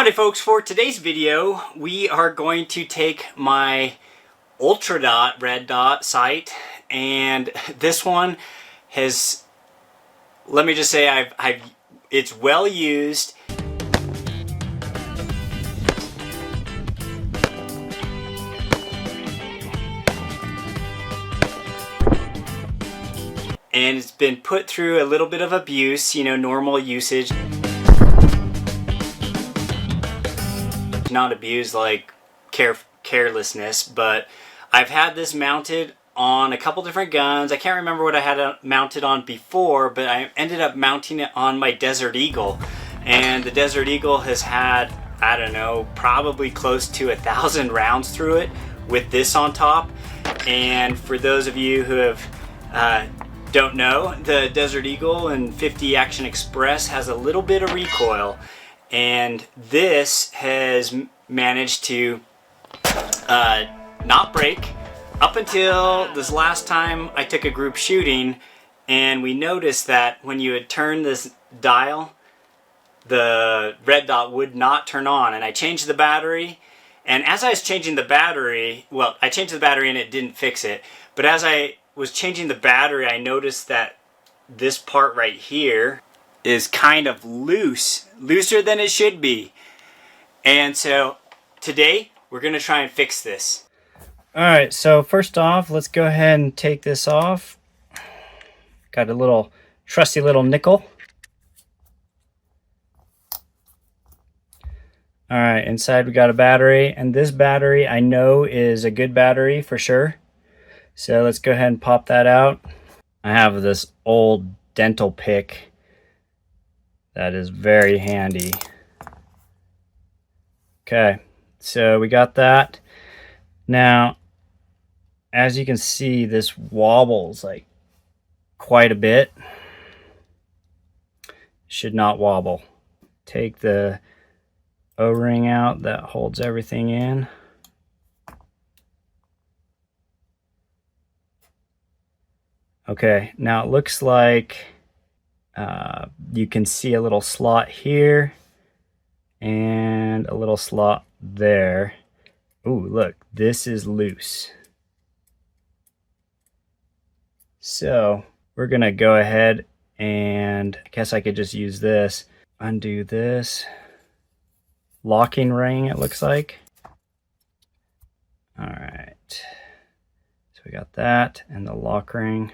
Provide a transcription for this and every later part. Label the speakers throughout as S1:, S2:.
S1: Howdy folks, for today's video we are going to take my UltraDot Red Dot sight, and this one has, let me just say, it's well used. And it's been put through a little bit of abuse, normal usage. Not abused like carelessness, but I've had this mounted on a couple different guns. I can't remember what I had it mounted on before, but I ended up mounting it on my Desert Eagle. And the Desert Eagle has had, I don't know, probably close to 1,000 rounds through it with this on top. And for those of you who have don't know, the Desert Eagle and 50 Action Express has a little bit of recoil, and this has managed to not break up until this last time I took a group shooting, and we noticed that when you would turn this dial, the red dot would not turn on. And I changed the battery, and as I was changing the battery, well, I changed the battery and it didn't fix it, but as I was changing the battery, I noticed that this part right here is kind of looser than it should be. And so today we're gonna try and fix this. All right, so first off, let's go ahead and take this off. Got a little trusty little nickel. All right, inside we got a battery, and this battery I know is a good battery for sure. So let's go ahead and pop that out. I have this old dental pick that is very handy. Okay, so we got that. Now, as you can see, this wobbles like quite a bit. Should not wobble. Take the O-ring out that holds everything in. Okay, now it looks like you can see a little slot here and a little slot there. Ooh, look, this is loose. So we're gonna go ahead and I guess I could just use this. Undo this. Locking ring, it looks like. All right, so we got that and the lock ring.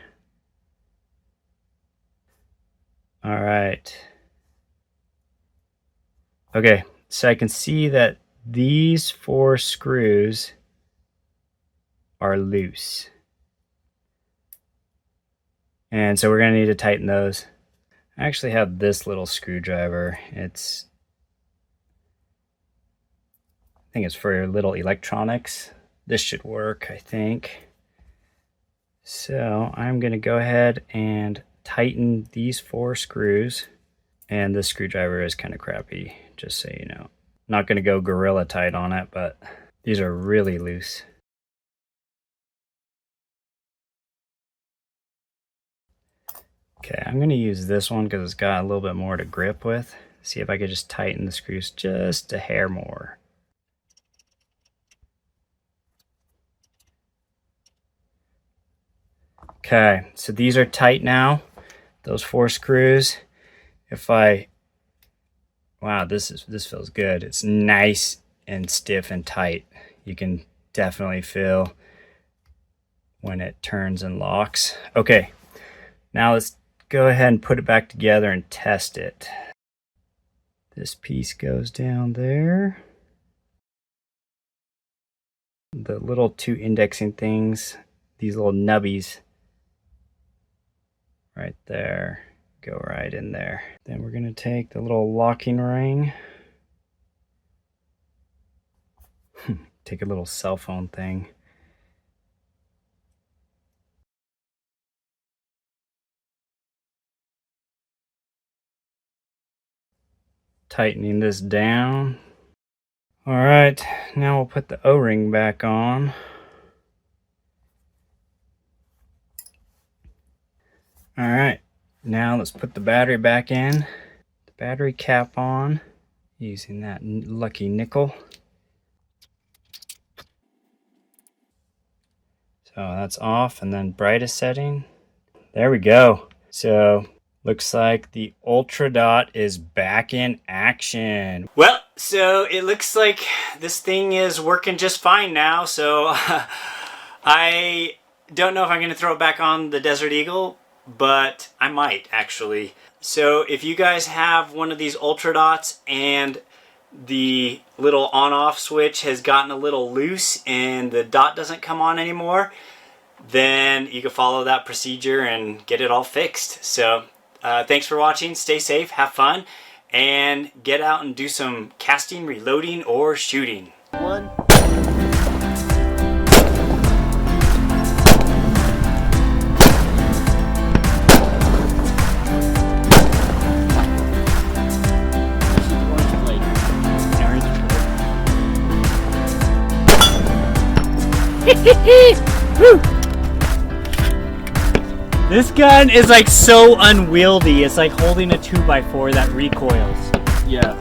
S1: All right. Okay, so I can see that these 4 screws are loose. And so we're gonna need to tighten those. I actually have this little screwdriver. I think it's for little electronics. This should work, I think. So I'm gonna go ahead and tighten these 4 screws, and this screwdriver is kind of crappy, just so you know. Not going to go gorilla tight on it, but these are really loose. Okay, I'm going to use this one because it's got a little bit more to grip with. See if I could just tighten the screws just a hair more. Okay, so these are tight now. Those 4 screws. Wow, this feels good. It's nice and stiff and tight. You can definitely feel when it turns and locks. Okay, now let's go ahead and put it back together and test it. This piece goes down there. The little 2 indexing things, these little nubbies, right there, go right in there. Then we're gonna take the little locking ring, take a little cell phone thing. Tightening this down. All right, now we'll put the O-ring back on. All right, now let's put the battery back in, the battery cap on, using that lucky nickel. So that's off, and then brightest setting. There we go. So looks like the UltraDot is back in action. Well, so it looks like this thing is working just fine now. So I don't know if I'm going to throw it back on the Desert Eagle, but I might actually. So if you guys have one of these UltraDots and the little on-off switch has gotten a little loose and the dot doesn't come on anymore, then you can follow that procedure and get it all fixed. So thanks for watching. Stay safe, have fun, and get out and do some casting, reloading, or shooting. One. This gun is like so unwieldy. It's like holding a 2x4 that recoils.
S2: Yeah.